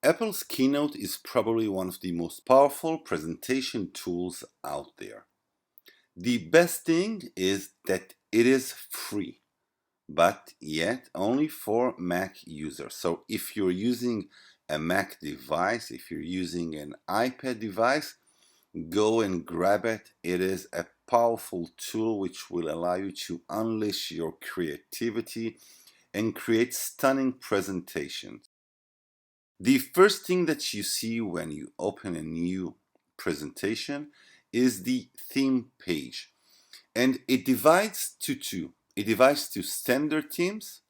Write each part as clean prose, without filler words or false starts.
Apple's Keynote is probably one of the most powerful presentation tools out there. The best thing is that it is free, but yet only for Mac users. So if you're using a Mac device, if you're using an iPad device, go and grab it. It is a powerful tool which will allow you to unleash your creativity and create stunning presentations. The first thing that you see when you open a new presentation is the theme page, and it divides to two. It divides to standard themes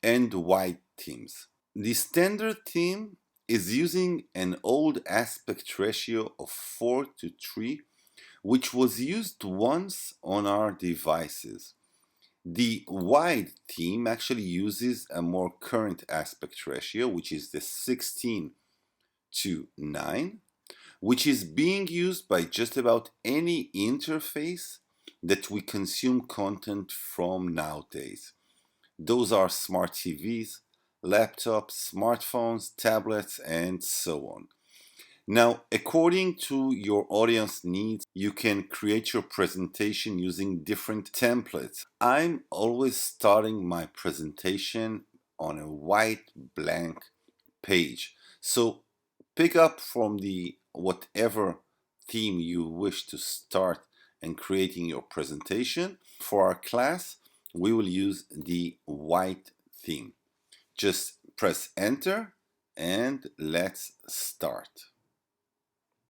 and wide themes. The standard theme is using an old aspect ratio of 4:3, which was used once on our devices. The wide theme actually uses a more current aspect ratio, which is the 16:9, which is being used by just about any interface that we consume content from nowadays. Those are smart TVs, laptops, smartphones, tablets, and so on. Now, according to your audience needs, you can create your presentation using different templates. I'm always starting my presentation on a white blank page. So pick up from the whatever theme you wish to start and creating your presentation. For our class, we will use the white theme. Just press enter and let's start.